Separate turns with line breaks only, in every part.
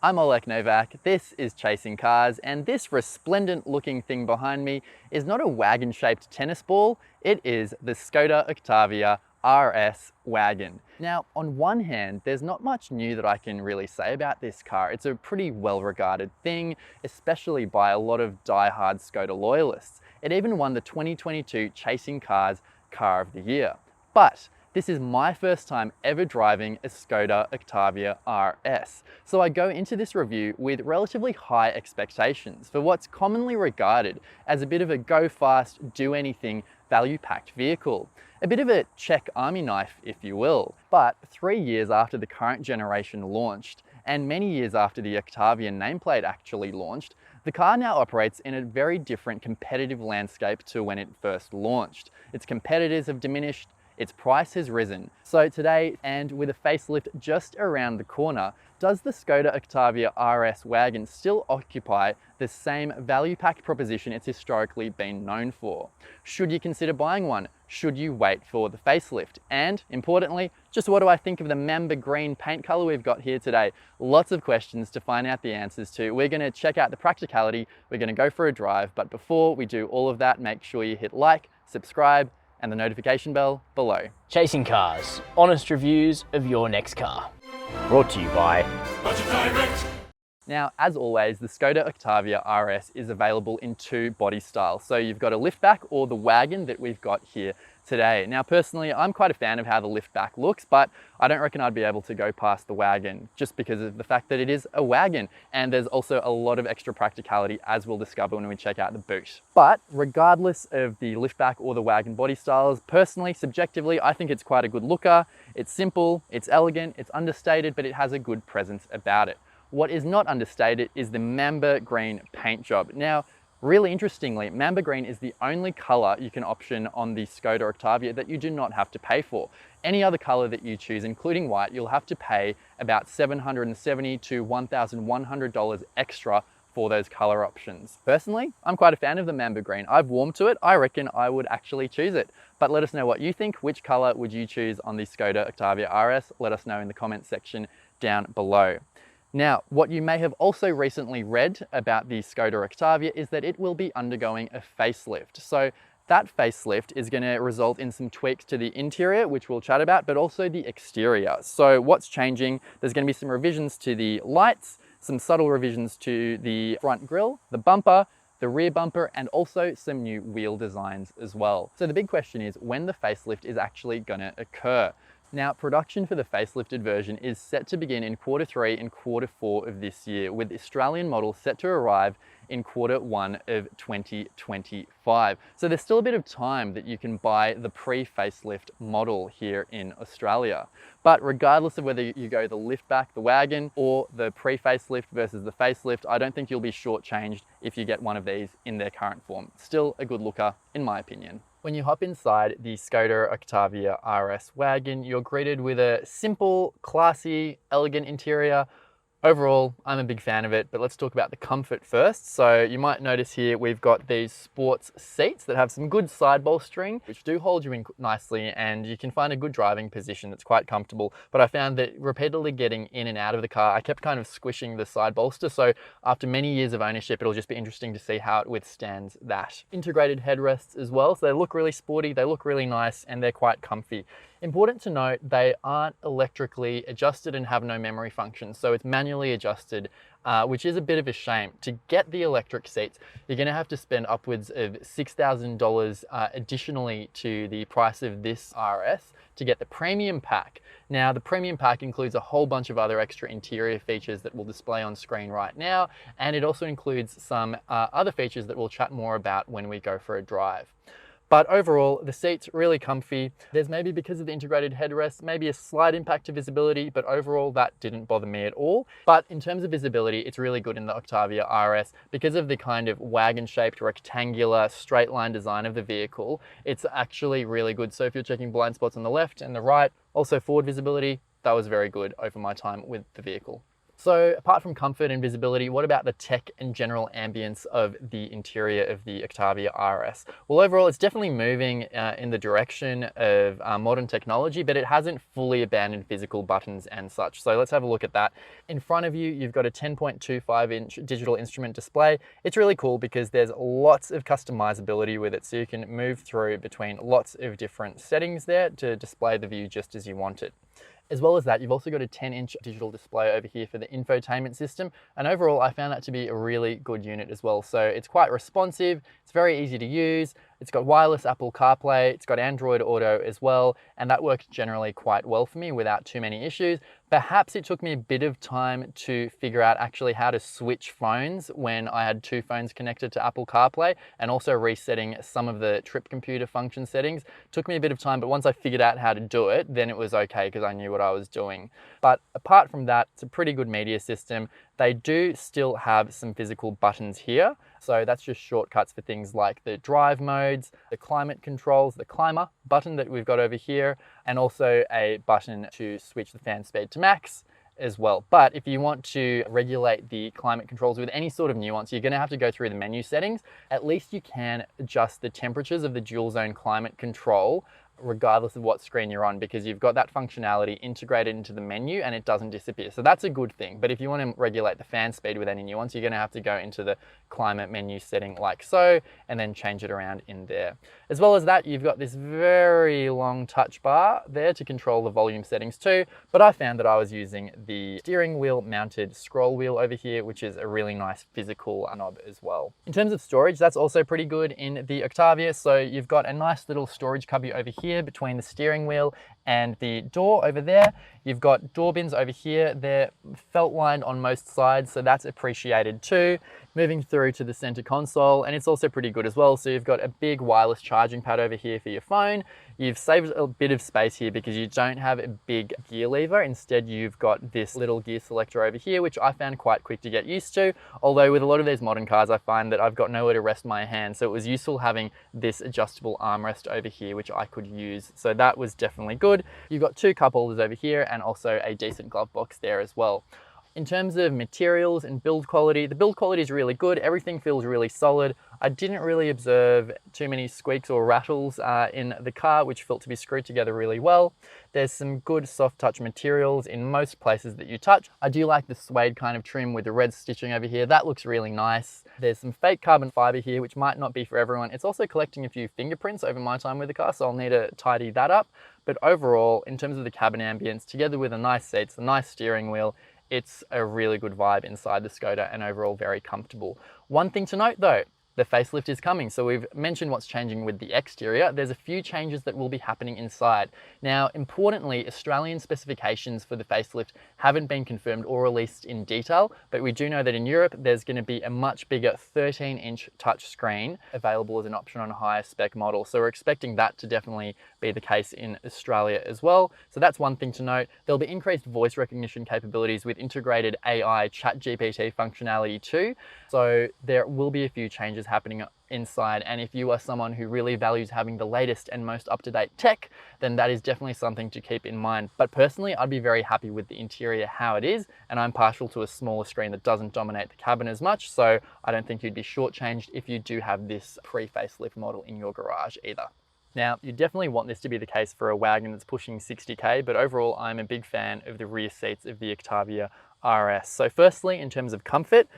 I'm Oleg Novak, this is Chasing Cars, and this resplendent looking thing behind me is not a wagon shaped tennis ball, it is the Skoda Octavia RS Wagon. Now, on one hand, there's not much new that I can really say about this car. It's a pretty well regarded thing, especially by a lot of die-hard Skoda loyalists. It even won the 2022 Chasing Cars Car of the Year. But this is my first time ever driving a Skoda Octavia RS. So I go into this review with relatively high expectations for what's commonly regarded as a bit of a go fast, do anything, value-packed vehicle. A bit of a Czech army knife, if you will. But 3 years after the current generation launched, and many years after the Octavia nameplate actually launched, the car now operates in a very different competitive landscape to when it first launched. Its competitors have diminished, its price has risen. So today, and with a facelift just around the corner, does the Skoda Octavia RS wagon still occupy the same value-packed proposition it's historically been known for? Should you consider buying one? Should you wait for the facelift? And importantly, just what do I think of the Mamba green paint color we've got here today? Lots of questions to find out the answers to. We're gonna check out the practicality, we're gonna go for a drive, but before we do all of that, make sure you hit like, subscribe, and the notification bell below.
Chasing Cars, honest reviews of your next car. Brought to you by Budget Direct.
Now, as always, the Skoda Octavia RS is available in two body styles. So you've got a liftback or the wagon that we've got here today. Now, personally, I'm quite a fan of how the liftback looks, but I don't reckon I'd be able to go past the wagon just because of the fact that it is a wagon. And there's also a lot of extra practicality, as we'll discover when we check out the boot. But regardless of the liftback or the wagon body styles, personally, subjectively, I think it's quite a good looker. It's simple, it's elegant, it's understated, but it has a good presence about it. What is not understated is the Mamba green paint job. Now, really interestingly, Mamba green is the only color you can option on the Skoda Octavia that you do not have to pay for. Any other color that you choose, including white, you'll have to pay about $770 to $1,100 extra for those color options. Personally, I'm quite a fan of the Mamba green. I've warmed to it. I reckon I would actually choose it. But let us know what you think. Which color would you choose on the Skoda Octavia RS? Let us know in the comments section down below. Now, what you may have also recently read about the Skoda Octavia is that it will be undergoing a facelift. So that facelift is going to result in some tweaks to the interior, which we'll chat about, but also the exterior. So what's changing? There's going to be some revisions to the lights, some subtle revisions to the front grille, the bumper, the rear bumper, and also some new wheel designs as well. So the big question is when the facelift is actually going to occur. Now, production for the facelifted version is set to begin in Q3 and Q4 of this year, with the Australian model set to arrive in Q1 of 2025. So there's still a bit of time that you can buy the pre-facelift model here in Australia. But regardless of whether you go the liftback, the wagon, or the pre-facelift versus the facelift, I don't think you'll be shortchanged if you get one of these in their current form. Still a good looker, in my opinion. When you hop inside the Skoda Octavia RS wagon, you're greeted with a simple, classy, elegant interior. Overall, I'm a big fan of it, but let's talk about the comfort first. So you might notice here we've got these sports seats that have some good side bolstering, which do hold you in nicely, and you can find a good driving position that's quite comfortable. But I found that repeatedly getting in and out of the car, I kept kind of squishing the side bolster. So after many years of ownership, it'll just be interesting to see how it withstands that. Integrated headrests as well, so they look really sporty, they look really nice, and they're quite comfy. Important to note, they aren't electrically adjusted and have no memory function, so it's manually adjusted, which is a bit of a shame. To get the electric seats, you're going to have to spend upwards of $6,000 additionally to the price of this RS to get the premium pack. Now, the premium pack includes a whole bunch of other extra interior features that we'll display on screen right now, and it also includes some other features that we'll chat more about when we go for a drive. But overall, the seat's really comfy. There's maybe, because of the integrated headrest, maybe a slight impact to visibility, but overall that didn't bother me at all. But in terms of visibility, it's really good in the Octavia RS because of the kind of wagon-shaped, rectangular, straight line design of the vehicle. It's actually really good. So if you're checking blind spots on the left and the right, also forward visibility, that was very good over my time with the vehicle. So apart from comfort and visibility, what about the tech and general ambience of the interior of the Octavia RS? Well, overall, it's definitely moving in the direction of modern technology, but it hasn't fully abandoned physical buttons and such. So let's have a look at that. In front of you, you've got a 10.25-inch digital instrument display. It's really cool because there's lots of customizability with it. So you can move through between lots of different settings there to display the view just as you want it. As well as that, you've also got a 10-inch digital display over here for the infotainment system. And overall, I found that to be a really good unit as well. So it's quite responsive, it's very easy to use, it's got wireless Apple CarPlay, it's got Android Auto as well, and that worked generally quite well for me without too many issues. Perhaps it took me a bit of time to figure out actually how to switch phones when I had two phones connected to Apple CarPlay, and also resetting some of the trip computer function settings. Took me a bit of time, but once I figured out how to do it, then it was okay because I knew what I was doing. But apart from that, it's a pretty good media system. They do still have some physical buttons here. So that's just shortcuts for things like the drive modes, the climate controls, the climber button that we've got over here, and also a button to switch the fan speed to max as well. But if you want to regulate the climate controls with any sort of nuance, you're going to have to go through the menu settings. At least you can adjust the temperatures of the dual zone climate control regardless of what screen you're on, because you've got that functionality integrated into the menu and it doesn't disappear. So that's a good thing. But if you want to regulate the fan speed with any nuance, you're going to have to go into the climate menu setting like so, and then change it around in there. As well as that, you've got this very long touch bar there to control the volume settings too. But I found that I was using the steering wheel mounted scroll wheel over here, which is a really nice physical knob as well. In terms of storage, that's also pretty good in the Octavia. So you've got a nice little storage cubby over here between the steering wheel and the door over there. You've got door bins over here. They're felt lined on most sides, so that's appreciated too. Moving through to the center console, and it's also pretty good as well. So you've got a big wireless charging pad over here for your phone. You've saved a bit of space here because you don't have a big gear lever. Instead, you've got this little gear selector over here, which I found quite quick to get used to. Although with a lot of these modern cars, I find that I've got nowhere to rest my hand. So it was useful having this adjustable armrest over here, which I could use. So that was definitely good. You've got two cup holders over here and also a decent glove box there as well. In terms of materials and build quality, the build quality is really good. Everything feels really solid. I didn't really observe too many squeaks or rattles in the car, which felt to be screwed together really well. There's some good soft touch materials in most places that you touch. I do like the suede kind of trim with the red stitching over here. That looks really nice. There's some fake carbon fiber here, which might not be for everyone. It's also collecting a few fingerprints over my time with the car, so I'll need to tidy that up. But overall, in terms of the cabin ambience, together with a nice seats, a nice steering wheel, it's a really good vibe inside the Skoda and overall very comfortable. One thing to note though, the facelift is coming. So we've mentioned what's changing with the exterior. There's a few changes that will be happening inside. Now, importantly, Australian specifications for the facelift haven't been confirmed or released in detail, but we do know that in Europe, there's going to be a much bigger 13-inch touchscreen available as an option on a higher spec model. So we're expecting that to definitely be the case in Australia as well. So that's one thing to note. There'll be increased voice recognition capabilities with integrated AI ChatGPT functionality too. So there will be a few changes happening inside, and if you are someone who really values having the latest and most up-to-date tech, then that is definitely something to keep in mind. But personally, I'd be very happy with the interior how it is, and I'm partial to a smaller screen that doesn't dominate the cabin as much, so I don't think you'd be shortchanged if you do have this pre-facelift model in your garage either. Now, you definitely want this to be the case for a wagon that's pushing 60k, but overall, I'm a big fan of the rear seats of the Octavia RS. So firstly, in terms of comfort,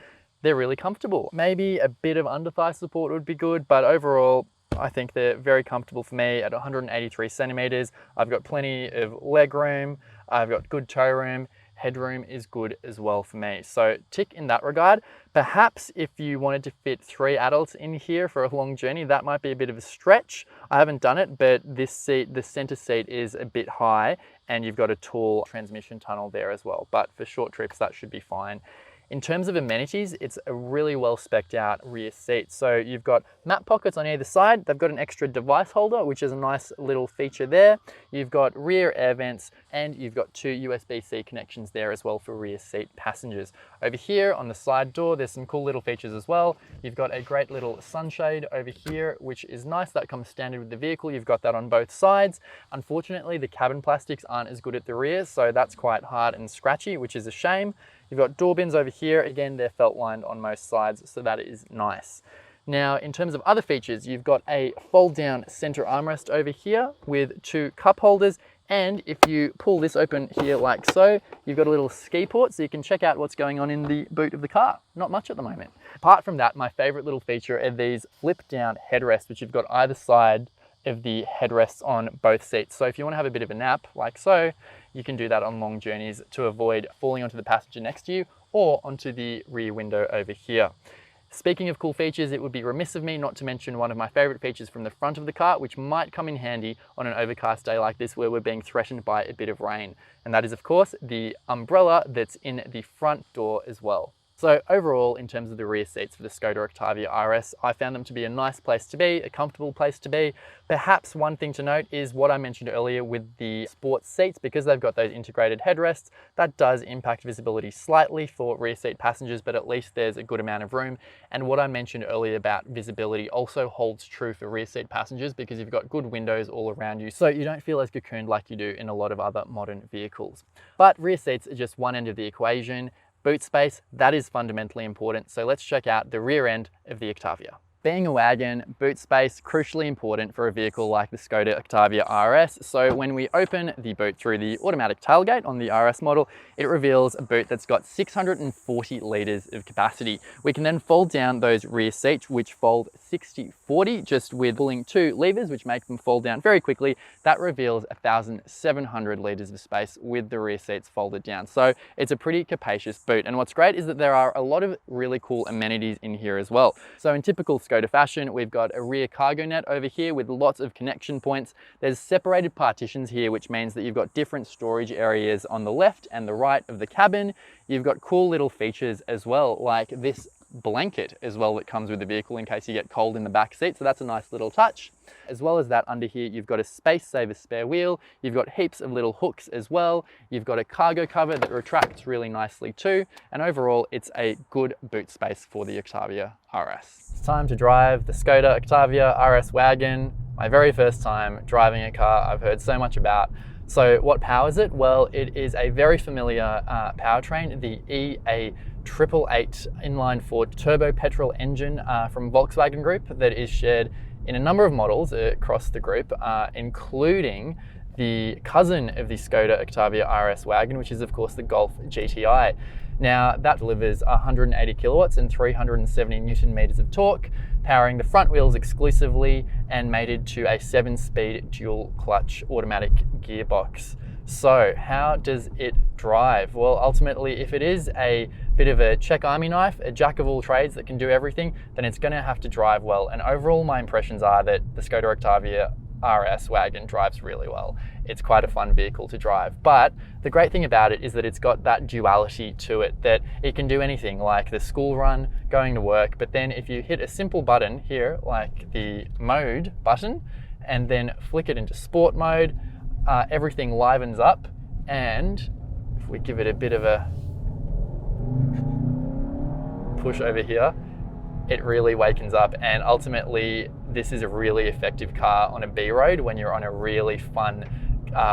they're really comfortable. Maybe a bit of under thigh support would be good, but overall, I think they're very comfortable for me at 183 centimeters. I've got plenty of leg room. I've got good toe room. Headroom is good as well for me. So tick in that regard. Perhaps if you wanted to fit 3 adults in here for a long journey, that might be a bit of a stretch. I haven't done it, but this seat, the center seat is a bit high and you've got a tall transmission tunnel there as well. But for short trips, that should be fine. In terms of amenities, it's a really well spec'd out rear seat. So you've got map pockets on either side. They've got an extra device holder, which is a nice little feature there. You've got rear air vents and you've got 2 USB-C connections there as well for rear seat passengers. Over here on the side door, there's some cool little features as well. You've got a great little sunshade over here, which is nice. That comes standard with the vehicle. You've got that on both sides. Unfortunately, the cabin plastics aren't as good at the rear, so that's quite hard and scratchy, which is a shame. You've got door bins over here. Again, they're felt lined on most sides, so that is nice. Now, in terms of other features, you've got a fold down center armrest over here with 2 cup holders. And if you pull this open here like so, you've got a little ski port so you can check out what's going on in the boot of the car. Not much at the moment. Apart from that, my favorite little feature are these flip down headrests, which you've got either side of the headrests on both seats. So if you want to have a bit of a nap like so, you can do that on long journeys to avoid falling onto the passenger next to you or onto the rear window over here. Speaking of cool features, it would be remiss of me not to mention one of my favorite features from the front of the car, which might come in handy on an overcast day like this where we're being threatened by a bit of rain. And that is, of course, the umbrella that's in the front door as well. So overall, in terms of the rear seats for the Skoda Octavia RS, I found them to be a nice place to be, a comfortable place to be. Perhaps one thing to note is what I mentioned earlier with the sports seats, because they've got those integrated headrests, that does impact visibility slightly for rear seat passengers, but at least there's a good amount of room. And what I mentioned earlier about visibility also holds true for rear seat passengers because you've got good windows all around you, so you don't feel as cocooned like you do in a lot of other modern vehicles. But rear seats are just one end of the equation. Boot space, that is fundamentally important. So let's check out the rear end of the Octavia. Being a wagon, boot space, crucially important for a vehicle like the Skoda Octavia RS. So when we open the boot through the automatic tailgate on the RS model, it reveals a boot that's got 640 litres of capacity. We can then fold down those rear seats, which fold 60-40, just with pulling 2 levers, which make them fold down very quickly. That reveals 1,700 litres of space with the rear seats folded down. So it's a pretty capacious boot. And what's great is that there are a lot of really cool amenities in here as well. So in typical Skoda fashion, we've got a rear cargo net over here with lots of connection points. There's separated partitions here, which means that you've got different storage areas on the left and the right of the cabin. You've got cool little features as well, like this blanket as well that comes with the vehicle in case you get cold in the back seat. So that's a nice little touch. As well as that, under here, you've got a space saver spare wheel. You've got heaps of little hooks as well. You've got a cargo cover that retracts really nicely too. And overall, it's a good boot space for the Octavia RS. It's time to drive the Skoda Octavia RS wagon. My very first time driving a car I've heard so much about. So what powers it? Well, it is a very familiar powertrain, the EA888 inline-4 turbo petrol engine from Volkswagen Group that is shared in a number of models across the group, including the cousin of the Skoda Octavia RS wagon, which is of course the Golf GTI. Now that delivers 180 kilowatts and 370 Newton meters of torque, powering the front wheels exclusively and mated to a 7-speed dual clutch automatic gearbox. So how does it drive? Well, ultimately, if it is a bit of a Czech army knife, a jack of all trades that can do everything, then it's going to have to drive well. And overall, my impressions are that the Skoda Octavia RS wagon drives really well. It's quite a fun vehicle to drive. But the great thing about it is that it's got that duality to it, that it can do anything like the school run, going to work. But then if you hit a simple button here, like the mode button, and then flick it into sport mode, everything livens up. And if we give it a bit of a push over here, it really wakens up. And ultimately, this is a really effective car on a B road when you're on a really fun,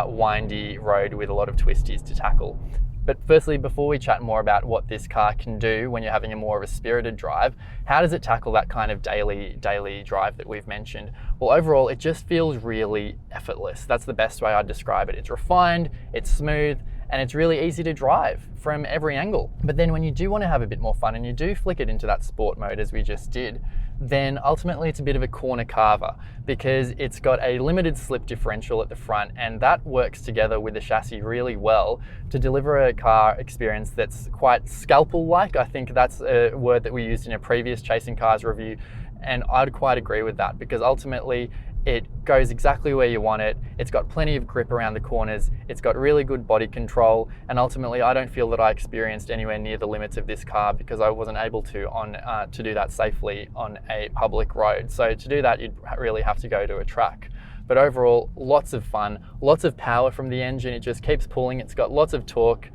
windy road with a lot of twisties to tackle. But firstly, before we chat more about what this car can do when you're having a more of a spirited drive, how does it tackle that kind of daily drive that we've mentioned? Well, overall, it just feels really effortless. That's the best way I'd describe it. It's refined, it's smooth, and it's really easy to drive from every angle. But then when you do want to have a bit more fun and you do flick it into that sport mode as we just did, then ultimately it's a bit of a corner carver because it's got a limited slip differential at the front, and that works together with the chassis really well to deliver a car experience that's quite scalpel-like. I think that's a word that we used in a previous Chasing Cars review, and I'd quite agree with that because ultimately it goes exactly where you want it. It's got plenty of grip around the corners. It's got really good body control. And ultimately, I don't feel that I experienced anywhere near the limits of this car because I wasn't able to do that safely on a public road. So to do that, you'd really have to go to a track. But overall, lots of fun, lots of power from the engine. It just keeps pulling. It's got lots of torque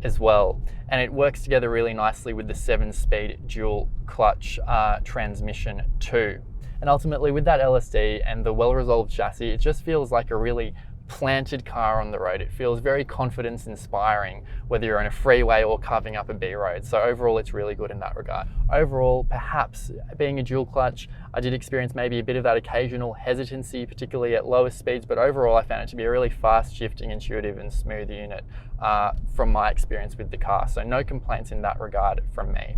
as well. And it works together really nicely with the 7-speed dual clutch transmission too. And ultimately with that LSD and the well-resolved chassis, it just feels like a really planted car on the road. It feels very confidence inspiring, whether you're on a freeway or carving up a B road. So overall, it's really good in that regard. Overall, perhaps being a dual clutch, I did experience maybe a bit of that occasional hesitancy, particularly at lower speeds, but overall I found it to be a really fast shifting, intuitive and smooth unit from my experience with the car. So no complaints in that regard from me.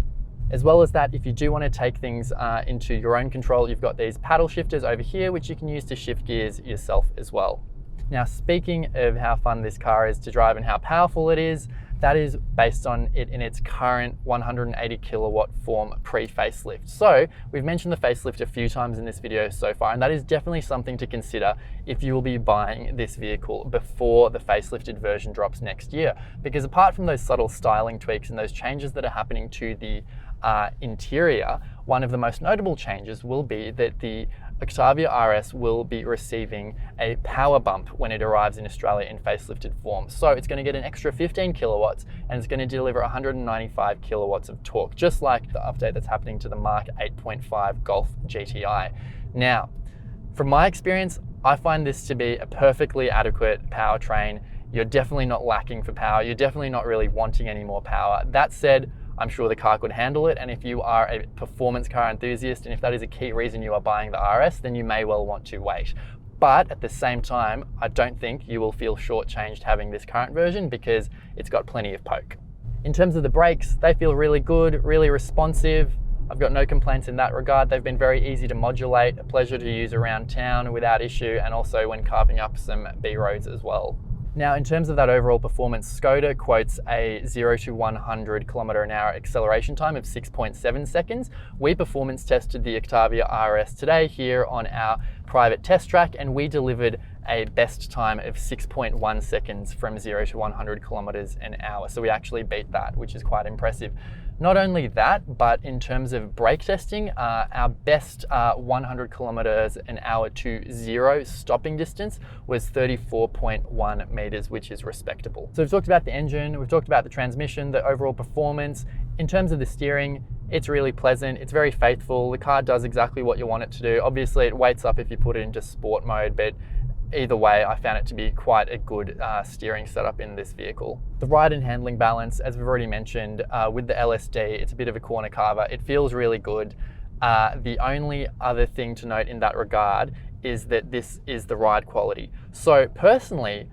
As well as that, if you do want to take things into your own control, you've got these paddle shifters over here, which you can use to shift gears yourself as well. Now, speaking of how fun this car is to drive and how powerful it is, that is based on it in its current 180 kilowatt form pre-facelift. So we've mentioned the facelift a few times in this video so far, and that is definitely something to consider if you will be buying this vehicle before the facelifted version drops next year. Because apart from those subtle styling tweaks and those changes that are happening to the interior, one of the most notable changes will be that the Octavia RS will be receiving a power bump when it arrives in Australia in facelifted form. So it's going to get an extra 15 kilowatts and it's going to deliver 195 kilowatts of torque, just like the update that's happening to the Mark 8.5 Golf GTI. Now, from my experience, I find this to be a perfectly adequate powertrain. You're definitely not lacking for power. You're definitely not really wanting any more power. That said, I'm sure the car could handle it, and if you are a performance car enthusiast and if that is a key reason you are buying the RS, then you may well want to wait. But at the same time, I don't think you will feel shortchanged having this current version because it's got plenty of poke. In terms of the brakes, they feel really good, really responsive. I've got no complaints in that regard. They've been very easy to modulate, a pleasure to use around town without issue, and also when carving up some B roads as well. Now, in terms of that overall performance, Skoda quotes a 0 to 100 km/h acceleration time of 6.7 seconds. We performance tested the Octavia RS today here on our private test track, and we delivered a best time of 6.1 seconds from 0 to 100 km/h. So we actually beat that, which is quite impressive. Not only that, but in terms of brake testing, our best 100 km/h to 0 stopping distance was 34.1 meters, which is respectable. So we've talked about the engine, we've talked about the transmission, the overall performance. In terms of the steering, it's really pleasant, it's very faithful, the car does exactly what you want it to do. Obviously it weights up if you put it into sport mode, but either way, I found it to be quite a good steering setup in this vehicle. The ride and handling balance, as we've already mentioned, with the LSD, it's a bit of a corner carver. It feels really good. The only other thing to note in that regard is that this is the ride quality. So personally,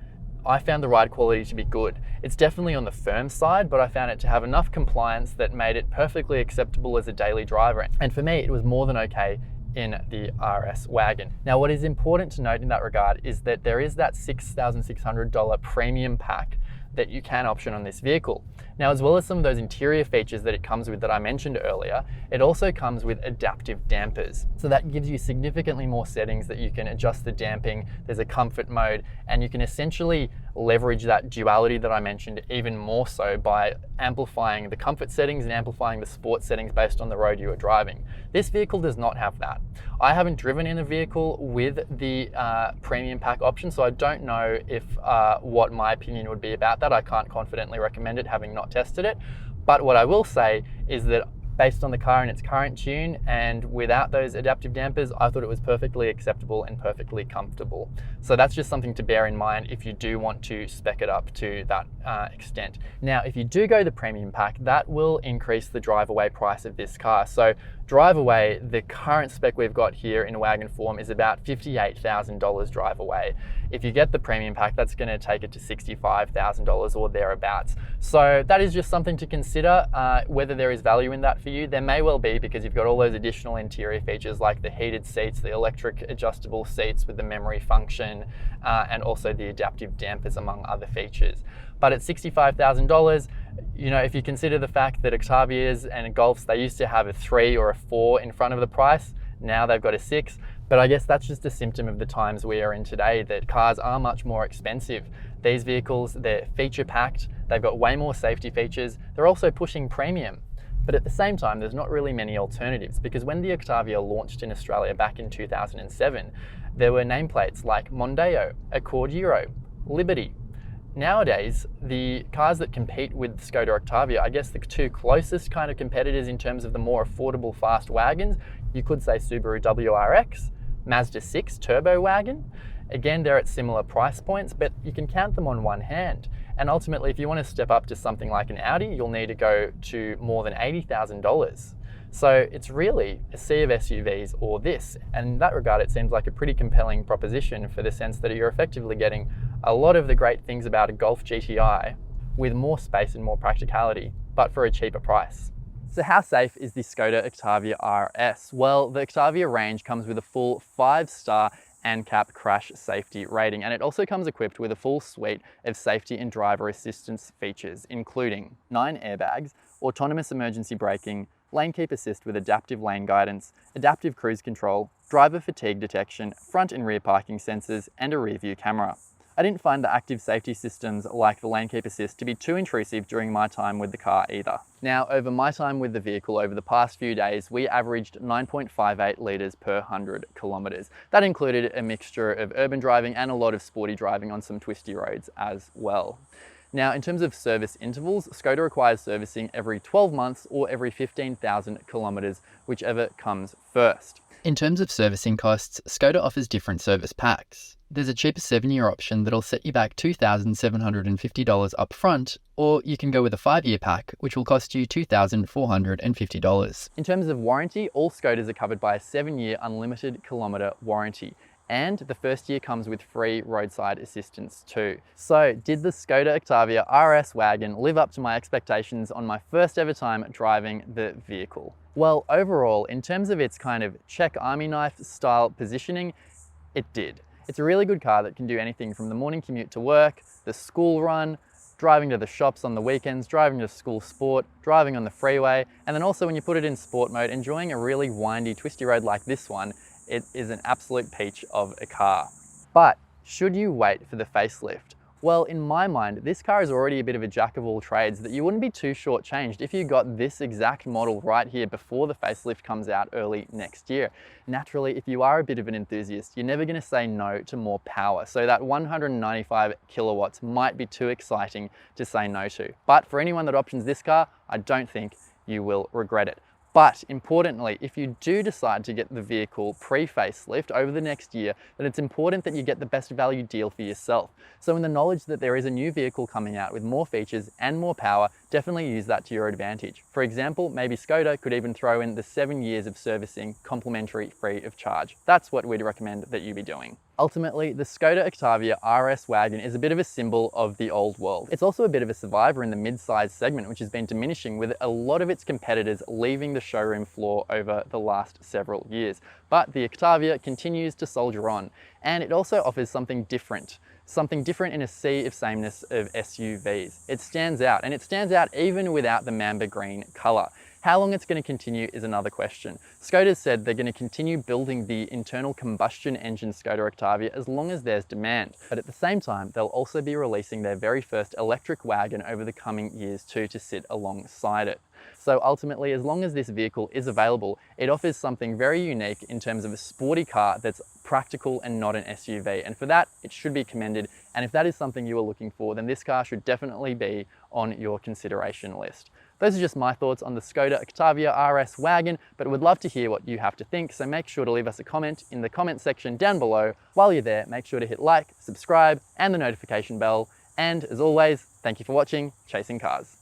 I found the ride quality to be good. It's definitely on the firm side, but I found it to have enough compliance that made it perfectly acceptable as a daily driver. And for me, it was more than okay in the RS Wagon. Now, what is important to note in that regard is that there is that $6,600 premium pack that you can option on this vehicle. Now, as well as some of those interior features that it comes with that I mentioned earlier, it also comes with adaptive dampers. So that gives you significantly more settings that you can adjust the damping. There's a comfort mode, and you can essentially leverage that duality that I mentioned even more so by amplifying the comfort settings and amplifying the sport settings based on the road you are driving. This vehicle does not have that. I haven't driven in a vehicle with the premium pack option, so I don't know if what my opinion would be about that. I can't confidently recommend it, having not tested it. But what I will say is that based on the car in its current tune and without those adaptive dampers, I thought it was perfectly acceptable and perfectly comfortable. So that's just something to bear in mind if you do want to spec it up to that extent. Now, if you do go the premium pack, that will increase the drive away price of this car. So drive away, the current spec we've got here in wagon form is about $58,000 drive away. If you get the premium pack, that's going to take it to $65,000 or thereabouts. So that is just something to consider, whether there is value in that for you. There may well be, because you've got all those additional interior features like the heated seats, the electric adjustable seats with the memory function, and also the adaptive dampers, among other features. But at $65,000, you know, if you consider the fact that Octavias and Golfs, they used to have a 3 or a 4 in front of the price, now they've got a 6. But I guess that's just a symptom of the times we are in today, that cars are much more expensive. These vehicles, they're feature packed, they've got way more safety features, they're also pushing premium. But at the same time, there's not really many alternatives, because when the Octavia launched in Australia back in 2007, there were nameplates like Mondeo, Accord Euro, Liberty. Nowadays, the cars that compete with Skoda Octavia, I guess the two closest kind of competitors in terms of the more affordable fast wagons, you could say Subaru WRX, Mazda 6 Turbo Wagon. Again, they're at similar price points, but you can count them on one hand. And ultimately, if you want to step up to something like an Audi, you'll need to go to more than $80,000. So it's really a sea of SUVs or this. And in that regard, it seems like a pretty compelling proposition for the sense that you're effectively getting a lot of the great things about a Golf GTI with more space and more practicality, but for a cheaper price. So how safe is the Skoda Octavia RS? Well, the Octavia range comes with a full 5-star ANCAP crash safety rating, and it also comes equipped with a full suite of safety and driver assistance features, including 9 airbags, autonomous emergency braking, lane keep assist with adaptive lane guidance, adaptive cruise control, driver fatigue detection, front and rear parking sensors, and a rear view camera. I didn't find the active safety systems like the lane keep assist to be too intrusive during my time with the car either. Now, over my time with the vehicle over the past few days, we averaged 9.58 litres per 100 kilometres. That included a mixture of urban driving and a lot of sporty driving on some twisty roads as well. Now, in terms of service intervals, Skoda requires servicing every 12 months or every 15,000 kilometres, whichever comes first. In terms of servicing costs, Skoda offers different service packs. There's a cheaper 7-year option that'll set you back $2,750 up front, or you can go with a 5-year pack, which will cost you $2,450. In terms of warranty, all Skodas are covered by a 7-year unlimited kilometre warranty. And the first year comes with free roadside assistance too. So did the Skoda Octavia RS Wagon live up to my expectations on my first ever time driving the vehicle? Well, overall, in terms of its kind of Czech army knife style positioning, it did. It's a really good car that can do anything from the morning commute to work, the school run, driving to the shops on the weekends, driving to school sport, driving on the freeway, and then also when you put it in sport mode, enjoying a really windy, twisty road like this one, it is an absolute peach of a car. But should you wait for the facelift? Well, in my mind, this car is already a bit of a jack of all trades that you wouldn't be too shortchanged if you got this exact model right here before the facelift comes out early next year. Naturally, if you are a bit of an enthusiast, you're never going to say no to more power. So that 195 kilowatts might be too exciting to say no to. But for anyone that options this car, I don't think you will regret it. But importantly, if you do decide to get the vehicle pre-facelift over the next year, then it's important that you get the best value deal for yourself. So in the knowledge that there is a new vehicle coming out with more features and more power, definitely use that to your advantage. For example, maybe Skoda could even throw in the 7 years of servicing complimentary free of charge. That's what we'd recommend that you be doing. Ultimately, the Skoda Octavia RS Wagon is a bit of a symbol of the old world. It's also a bit of a survivor in the mid-size segment, which has been diminishing with a lot of its competitors leaving the showroom floor over the last several years. But the Octavia continues to soldier on, and it also offers something different in a sea of sameness of SUVs. It stands out, and it stands out even without the Mamba green color. How long it's going to continue is another question. Skoda said they're going to continue building the internal combustion engine Skoda Octavia as long as there's demand. But at the same time, they'll also be releasing their very first electric wagon over the coming years too to sit alongside it. So ultimately, as long as this vehicle is available, it offers something very unique in terms of a sporty car that's practical and not an SUV. And for that, it should be commended. And if that is something you are looking for, then this car should definitely be on your consideration list. Those are just my thoughts on the Skoda Octavia RS Wagon, but would love to hear what you have to think, so make sure to leave us a comment in the comment section down below. While you're there, make sure to hit like, subscribe, and the notification bell. And as always, thank you for watching Chasing Cars.